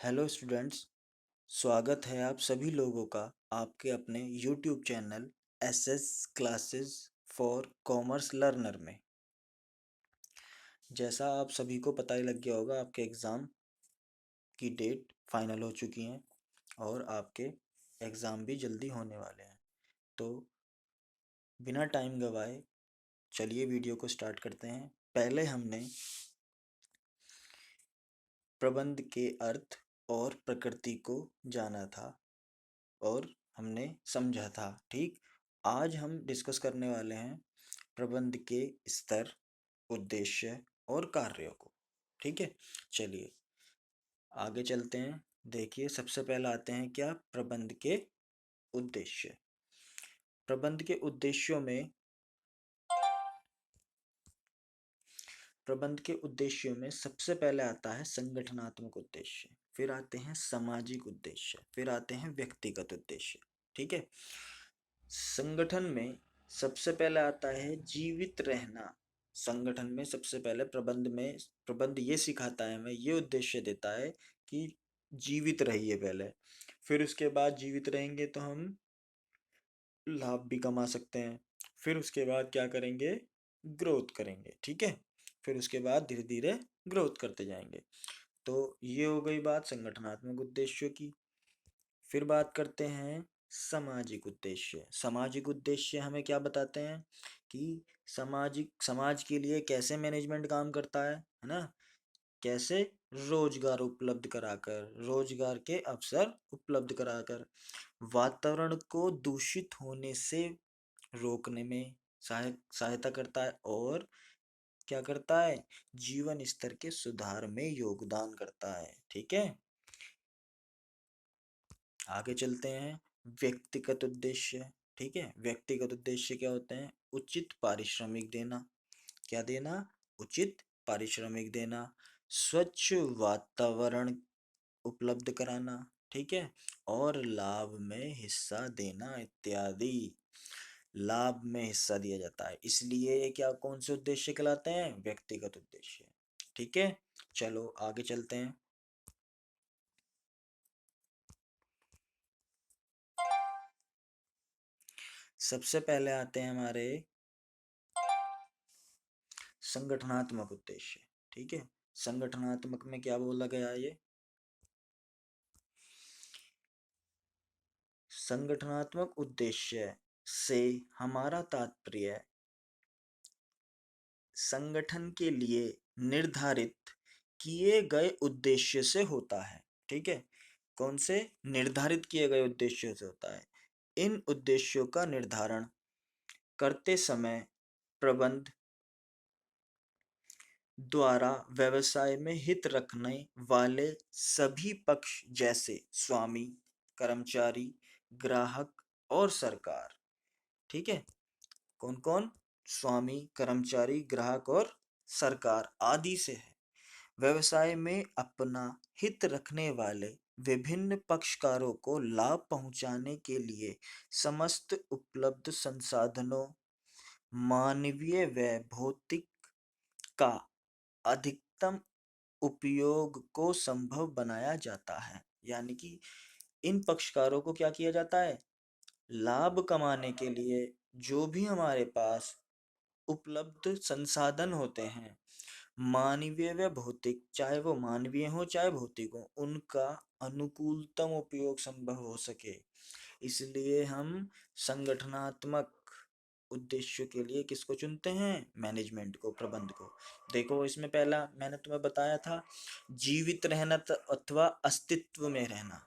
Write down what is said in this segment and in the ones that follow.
Hello students. स्वागत है आप सभी लोगों का आपके अपने YouTube channel SS classes for commerce learner में। जैसा आप सभी को पता ही लग गया होगा, आपके एग्ज़ाम की डेट फाइनल हो चुकी हैं और आपके एग्ज़ाम भी जल्दी होने वाले हैं। तो बिना टाइम गवाए चलिए वीडियो को स्टार्ट करते हैं। पहले हमने प्रबंध के अर्थ और प्रकृति को जाना था और हमने समझा था, ठीक। आज हम डिस्कस करने वाले हैं प्रबंध के स्तर, उद्देश्य और कार्यों को। ठीक है, चलिए आगे चलते हैं। देखिए, सबसे पहला आते हैं क्या, प्रबंध के उद्देश्य। प्रबंध के उद्देश्यों में प्रबंध के उद्देश्यों में सबसे पहले आता है संगठनात्मक उद्देश्य, फिर आते हैं सामाजिक उद्देश्य, फिर आते हैं व्यक्तिगत उद्देश्य। ठीक है, संगठन में सबसे पहले आता है जीवित रहना। संगठन में सबसे पहले प्रबंध ये सिखाता है, हमें ये उद्देश्य देता है कि जीवित रहिए पहले। फिर उसके बाद जीवित रहेंगे तो हम लाभ भी कमा सकते हैं। फिर उसके बाद क्या करेंगे, ग्रोथ करेंगे। ठीक है, फिर उसके बाद धीरे धीरे ग्रोथ करते जाएंगे। तो ये हो गई बात संगठनात्मक उद्देश्यों की। फिर बात करते हैं सामाजिक उद्देश्य। सामाजिक उद्देश्य हमें क्या बताते हैं कि समाज के लिए कैसे मैनेजमेंट काम करता है ना। कैसे, रोजगार उपलब्ध कराकर, रोजगार के अवसर उपलब्ध कराकर, वातावरण को दूषित होने से रोकने में सहायता करता है और क्या करता है, जीवन स्तर के सुधार में योगदान करता है। ठीक है, आगे चलते हैं व्यक्तिगत उद्देश्य। ठीक है, व्यक्तिगत उद्देश्य क्या होते हैं, उचित पारिश्रमिक देना। क्या देना, उचित पारिश्रमिक देना, स्वच्छ वातावरण उपलब्ध कराना। ठीक है, और लाभ में हिस्सा देना इत्यादि। लाभ में हिस्सा दिया जाता है, इसलिए ये क्या, कौन से उद्देश्य कहलाते हैं, व्यक्तिगत उद्देश्य। ठीक है, चलो आगे चलते हैं। सबसे पहले आते हैं हमारे संगठनात्मक उद्देश्य। ठीक है, संगठनात्मक में क्या बोला गया, ये संगठनात्मक उद्देश्य से हमारा तात्पर्य संगठन के लिए निर्धारित किए गए उद्देश्य से होता है। ठीक है, कौन से, निर्धारित किए गए उद्देश्य से होता है। इन उद्देश्यों का निर्धारण करते समय प्रबंध द्वारा व्यवसाय में हित रखने वाले सभी पक्ष जैसे स्वामी, कर्मचारी, ग्राहक और सरकार। ठीक है, कौन कौन, स्वामी, कर्मचारी, ग्राहक और सरकार आदि से है, व्यवसाय में अपना हित रखने वाले विभिन्न पक्षकारों को लाभ पहुंचाने के लिए समस्त उपलब्ध संसाधनों, मानवीय व भौतिक का अधिकतम उपयोग को संभव बनाया जाता है। यानी कि इन पक्षकारों को क्या किया जाता है, लाभ कमाने के लिए जो भी हमारे पास उपलब्ध संसाधन होते हैं, मानवीय व भौतिक, चाहे वो मानवीय हो चाहे भौतिक हो, उनका अनुकूलतम उपयोग संभव हो सके। इसलिए हम संगठनात्मक उद्देश्य के लिए किसको चुनते हैं, मैनेजमेंट को, प्रबंध को। देखो, इसमें पहला मैंने तुम्हें बताया था, जीवित रहना अथवा अस्तित्व में रहना।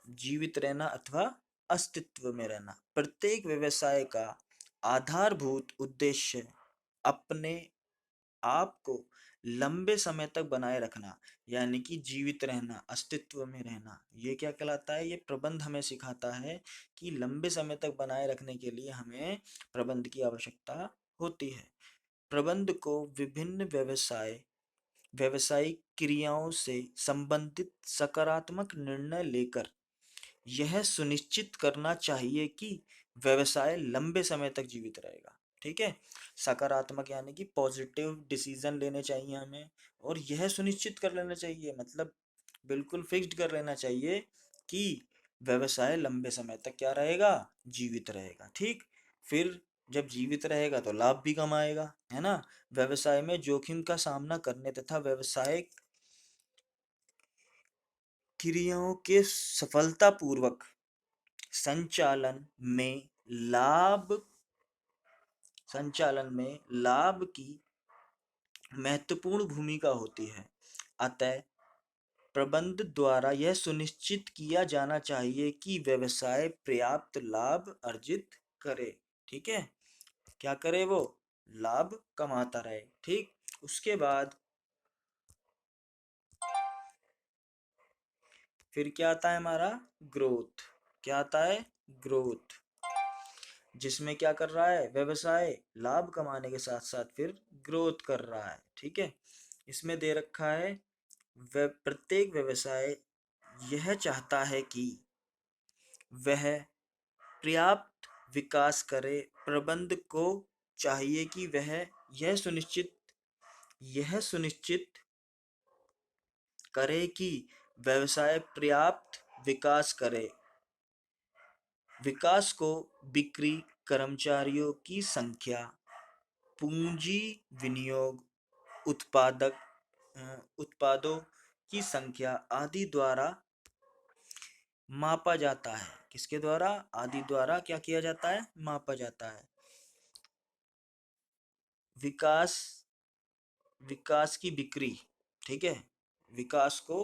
जीवित रहना अथवा अस्तित्व में रहना, प्रत्येक व्यवसाय का आधारभूत उद्देश्य अपने आप को लंबे समय तक बनाए रखना, यानी कि जीवित रहना, अस्तित्व में रहना। ये क्या कहलाता है, ये प्रबंध हमें सिखाता है कि लंबे समय तक बनाए रखने के लिए हमें प्रबंध की आवश्यकता होती है। प्रबंध को विभिन्न व्यवसायिक क्रियाओं से संबंधित सकारात्मक निर्णय लेकर यह सुनिश्चित करना चाहिए कि व्यवसाय लंबे समय तक जीवित रहेगा। ठीक है, सकारात्मक यानी कि पॉजिटिव डिसीजन लेने चाहिए हमें, और यह सुनिश्चित कर लेना चाहिए, मतलब बिल्कुल फिक्स्ड कर लेना चाहिए कि व्यवसाय लंबे समय तक क्या रहेगा, जीवित रहेगा। ठीक, फिर जब जीवित रहेगा तो लाभ भी कमाएगा, है ना। व्यवसाय में जोखिम का सामना करने तथा व्यवसायिक क्रियाओं के सफलतापूर्वक संचालन में लाभ संचालन में लाभ की महत्वपूर्ण भूमिका होती है। अतः प्रबंध द्वारा यह सुनिश्चित किया जाना चाहिए कि व्यवसाय पर्याप्त लाभ अर्जित करे। ठीक है, क्या करे वो, लाभ कमाता रहे। ठीक, उसके बाद फिर क्या आता है हमारा, ग्रोथ। क्या आता है, ग्रोथ, जिसमें क्या कर रहा है व्यवसाय, लाभ कमाने के साथ साथ फिर ग्रोथ कर रहा है। ठीक है, इसमें दे रखा है प्रत्येक व्यवसाय यह चाहता है कि वह पर्याप्त विकास करे। प्रबंध को चाहिए कि वह यह सुनिश्चित यह सुनिश्चित करे कि व्यवसाय पर्याप्त विकास करे। विकास को बिक्री, कर्मचारियों की संख्या, पूंजी विनियोग, उत्पादक उत्पादों की संख्या आदि द्वारा मापा जाता है। किसके द्वारा, आदि द्वारा क्या किया जाता है, मापा जाता है। विकास विकास की बिक्री, ठीक है, विकास को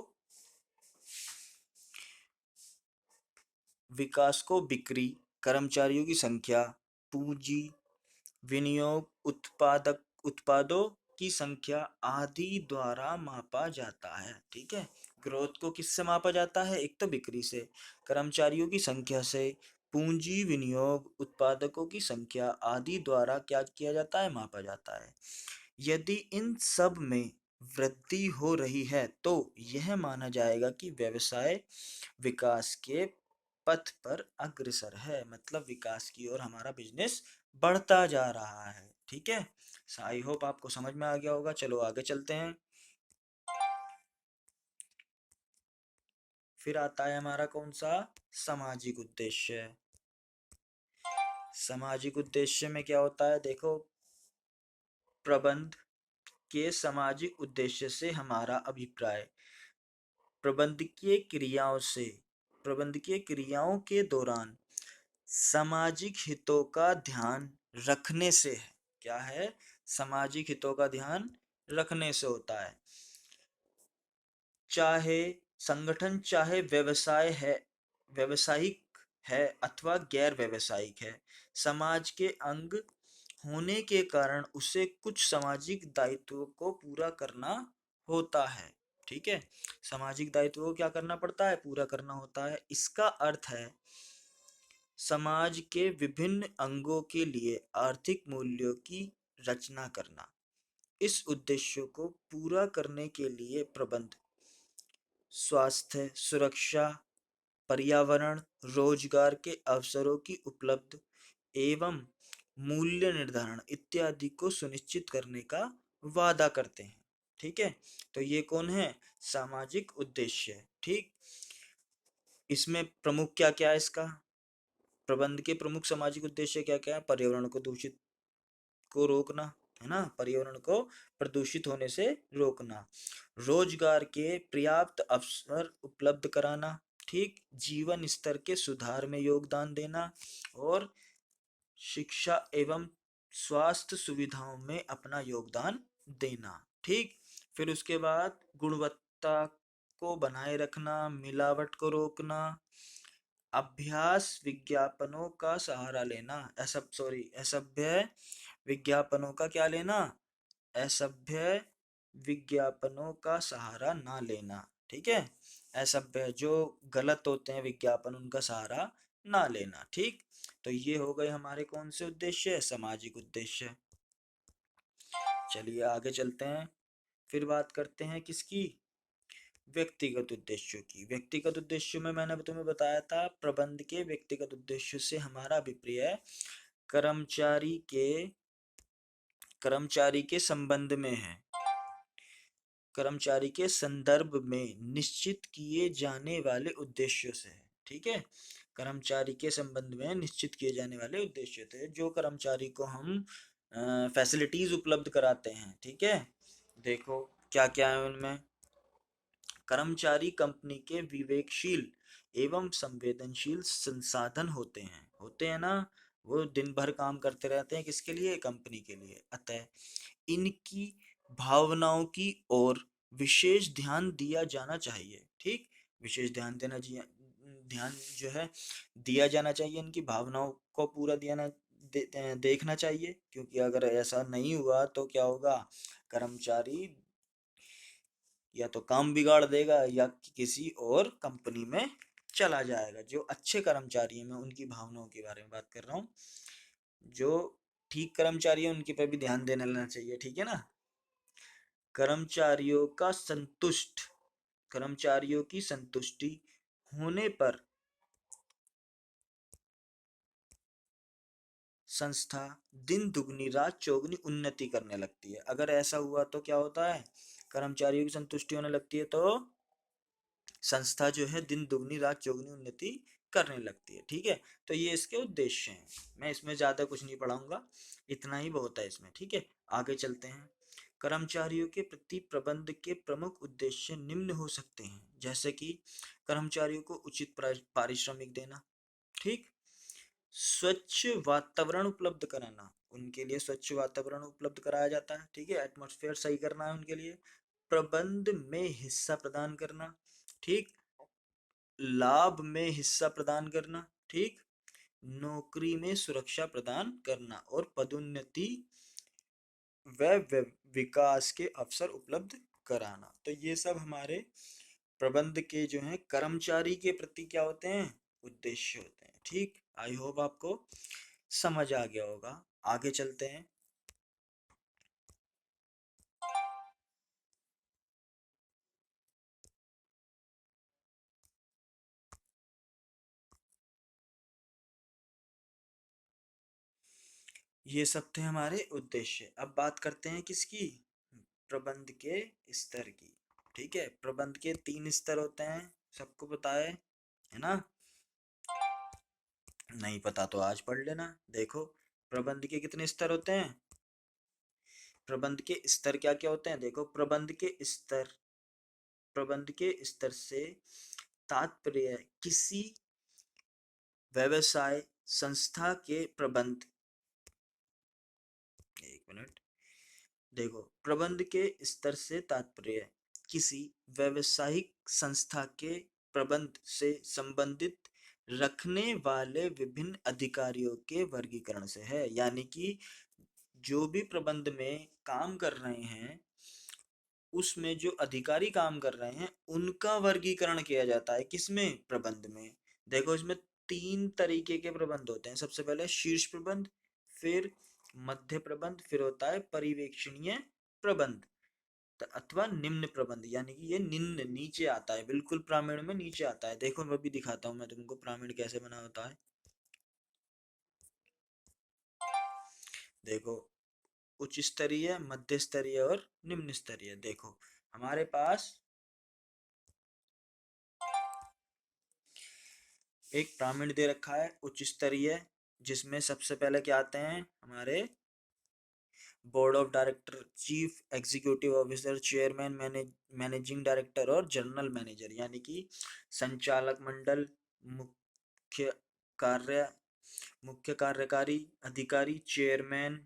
विकास को बिक्री, कर्मचारियों की संख्या, पूंजी विनियोग, उत्पादों की संख्या आदि द्वारा मापा जाता है। ठीक है, ग्रोथ को किससे मापा जाता है, एक तो बिक्री से, कर्मचारियों की संख्या से, पूंजी विनियोग, उत्पादकों की संख्या आदि द्वारा क्या किया जाता है, मापा जाता है। यदि इन सब में वृद्धि हो रही है तो यह माना जाएगा कि व्यवसाय विकास के पथ पर अग्रसर है, मतलब विकास की ओर हमारा बिजनेस बढ़ता जा रहा है। ठीक है, आई होप आपको समझ में आ गया होगा। चलो आगे चलते हैं। फिर आता है हमारा कौन सा, सामाजिक उद्देश्य। सामाजिक उद्देश्य में क्या होता है, देखो, प्रबंध के सामाजिक उद्देश्य से हमारा अभिप्राय प्रबंधकीय क्रियाओं से प्रबंधकीय क्रियाओं के दौरान सामाजिक हितों का ध्यान रखने से है। क्या है, सामाजिक हितों का ध्यान रखने से होता है। चाहे संगठन चाहे व्यवसायिक है अथवा गैर व्यवसायिक है, समाज के अंग होने के कारण उसे कुछ सामाजिक दायित्वों को पूरा करना होता है। ठीक है, सामाजिक दायित्वों को क्या करना पड़ता है, पूरा करना होता है। इसका अर्थ है समाज के विभिन्न अंगों के लिए आर्थिक मूल्यों की रचना करना। इस उद्देश्य को पूरा करने के लिए प्रबंध स्वास्थ्य, सुरक्षा, पर्यावरण, रोजगार के अवसरों की उपलब्ध एवं मूल्य निर्धारण इत्यादि को सुनिश्चित करने का वादा करते हैं। ठीक है, तो ये कौन है, सामाजिक उद्देश्य। ठीक, इसमें प्रमुख क्या क्या है, इसका प्रबंध के प्रमुख सामाजिक उद्देश्य क्या क्या है, पर्यावरण को दूषित को रोकना, है ना, पर्यावरण को प्रदूषित होने से रोकना, रोजगार के पर्याप्त अवसर उपलब्ध कराना, ठीक, जीवन स्तर के सुधार में योगदान देना और शिक्षा एवं स्वास्थ्य सुविधाओं में अपना योगदान देना। ठीक, फिर उसके बाद गुणवत्ता को बनाए रखना, मिलावट को रोकना, अभ्यास विज्ञापनों का सहारा लेना, असभ्य विज्ञापनों का क्या लेना, असभ्य विज्ञापनों का सहारा ना लेना। ठीक है, असभ्य जो गलत होते हैं विज्ञापन, उनका सहारा ना लेना। ठीक, तो ये हो गए हमारे कौन से उद्देश्य, सामाजिक उद्देश्य। चलिए आगे चलते हैं, फिर बात करते हैं किसकी, व्यक्तिगत उद्देश्यों की। व्यक्तिगत उद्देश्यों में मैंने तुम्हें बताया था प्रबंध के व्यक्तिगत उद्देश्य से हमारा अभिप्राय कर्मचारी के कर्मचारी के संबंध में है। कर्मचारी के संदर्भ में निश्चित किए जाने वाले उद्देश्यों से है। ठीक है, कर्मचारी के संबंध में निश्चित किए जाने वाले उद्देश्य थे, जो कर्मचारी को हम फैसिलिटीज उपलब्ध कराते हैं। ठीक है, देखो क्या क्या है उनमें। कर्मचारी कंपनी के विवेकशील एवं संवेदनशील संसाधन होते हैं ना। वो दिन भर काम करते रहते हैं, किसके लिए? कंपनी के लिए। अतः इनकी भावनाओं की ओर विशेष ध्यान दिया जाना चाहिए। ठीक, विशेष ध्यान देना चाहिए, ध्यान जो है दिया जाना चाहिए। इनकी भावनाओं को पूरा देखना चाहिए, क्योंकि अगर ऐसा नहीं हुआ तो क्या होगा? कर्मचारी या तो काम बिगाड़ देगा या किसी और कंपनी में चला जाएगा। जो अच्छे कर्मचारी हैं, मैं उनकी भावनाओं के बारे में बात कर रहा हूँ। जो ठीक कर्मचारी है उनके पे भी ध्यान देना लेना चाहिए। ठीक है ना। कर्मचारियों का संतुष्ट कर्मचारियों की संतुष्टि होने पर संस्था दिन दुगनी रात चौगुनी उन्नति करने लगती है। अगर ऐसा हुआ तो क्या होता है? कर्मचारियों की संतुष्टि होने लगती है तो संस्था जो है दिन दुगनी रात चौगुनी उन्नति करने लगती है। ठीक है, तो ये इसके उद्देश्य हैं। मैं इसमें ज्यादा कुछ नहीं पढ़ाऊंगा, इतना ही बहुत है इसमें। ठीक है, आगे चलते हैं। कर्मचारियों के प्रति प्रबंध के प्रमुख उद्देश्य निम्न हो सकते हैं, जैसे कि कर्मचारियों को उचित पारिश्रमिक देना। ठीक, स्वच्छ वातावरण उपलब्ध कराना, उनके लिए स्वच्छ वातावरण उपलब्ध कराया जाता है। ठीक है, एटमॉस्फेयर सही करना है उनके लिए। प्रबंध में हिस्सा प्रदान करना। ठीक, लाभ में हिस्सा प्रदान करना। ठीक, नौकरी में सुरक्षा प्रदान करना और पदोन्नति व विकास के अवसर उपलब्ध कराना। तो ये सब हमारे प्रबंध के जो हैं कर्मचारी के प्रति क्या होते हैं? उद्देश्य होते हैं। ठीक, आई होप आपको समझ आ गया होगा। आगे चलते हैं। ये सब थे हमारे उद्देश्य। अब बात करते हैं किसकी? प्रबंध के स्तर की। ठीक है, प्रबंध के 3 स्तर होते हैं, सबको पता है ना? नहीं पता तो आज पढ़ लेना। देखो, प्रबंध के कितने स्तर होते हैं? प्रबंध के स्तर क्या क्या होते हैं? देखो, प्रबंध के स्तर से तात्पर्य किसी व्यवसाय संस्था के प्रबंध। एक मिनट, देखो, प्रबंध के स्तर से तात्पर्य किसी व्यवसायिक संस्था के प्रबंध से संबंधित रखने वाले विभिन्न अधिकारियों के वर्गीकरण से है। यानी कि जो भी प्रबंध में काम कर रहे हैं, उसमें जो अधिकारी काम कर रहे हैं उनका वर्गीकरण किया जाता है। किसमें? प्रबंध में। देखो, इसमें 3 तरीके के प्रबंध होते हैं। सबसे पहले शीर्ष प्रबंध, फिर मध्य प्रबंध, फिर होता है परिवेक्षणीय प्रबंध अथवा निम्न प्रबंध। यानी कि ये निम्न नीचे आता है, बिल्कुल प्रामीण में नीचे आता है। देखो, मैं भी दिखाता हूँ मैं तुमको प्रामीण कैसे बना होता है। देखो, उच्च स्तरीय, मध्य स्तरीय और निम्न स्तरीय। देखो, हमारे पास एक प्रामीण दे रखा है उच्च स्तरीय, जिसमें सबसे पहले क्या आते हैं? हमारे board of director, chief executive officer, chairman, managing director और जनरल मैनेजर। यानी कि संचालक मंडल, मुख्य कार्य मुख्य कार्यकारी अधिकारी, चेयरमैन,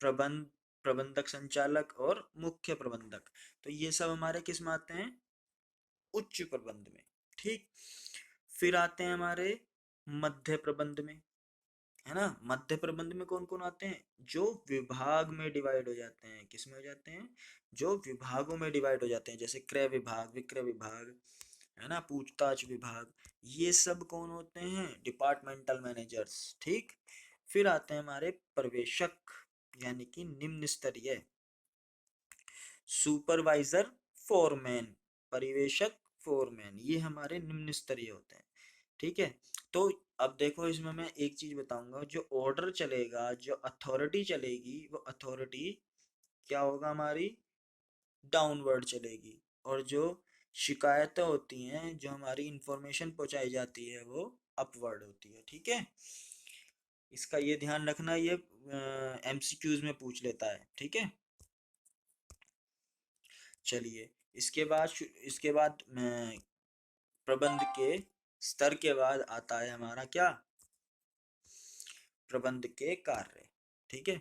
प्रबंध प्रबंधक, संचालक और मुख्य प्रबंधक। तो ये सब हमारे किस में आते हैं? उच्च प्रबंध में। ठीक, फिर आते हैं हमारे मध्य प्रबंध में, है ना? मध्य प्रबंध में कौन कौन आते हैं? जो विभाग में डिवाइड हो जाते हैं। किस में हो जाते हैं? जो विभागों में डिवाइड हो जाते हैं, जैसे क्रय विभाग, विक्रय विभाग, है ना, पूछताछ विभाग। ये सब कौन होते हैं? Departmental managers. ठीक, फिर आते हैं हमारे पर्यवेक्षक, यानी कि निम्न स्तरीय, सुपरवाइजर, फोरमैन, परिवेशक, फोरमैन। ये हमारे निम्न स्तरीय होते हैं। ठीक है, तो अब देखो, इसमें मैं एक चीज बताऊंगा। जो ऑर्डर चलेगा, जो अथॉरिटी चलेगी, वो अथॉरिटी क्या होगा हमारी? डाउनवर्ड चलेगी, और जो शिकायतें होती हैं, जो हमारी इंफॉर्मेशन पहुंचाई जाती है, वो अपवर्ड होती है। ठीक है, इसका ये ध्यान रखना, ये एमसीक्यूज में पूछ लेता है। ठीक है, चलिए इसके बाद प्रबंध के स्तर के बाद आता है हमारा क्या, प्रबंध के कार्य। ठीक है,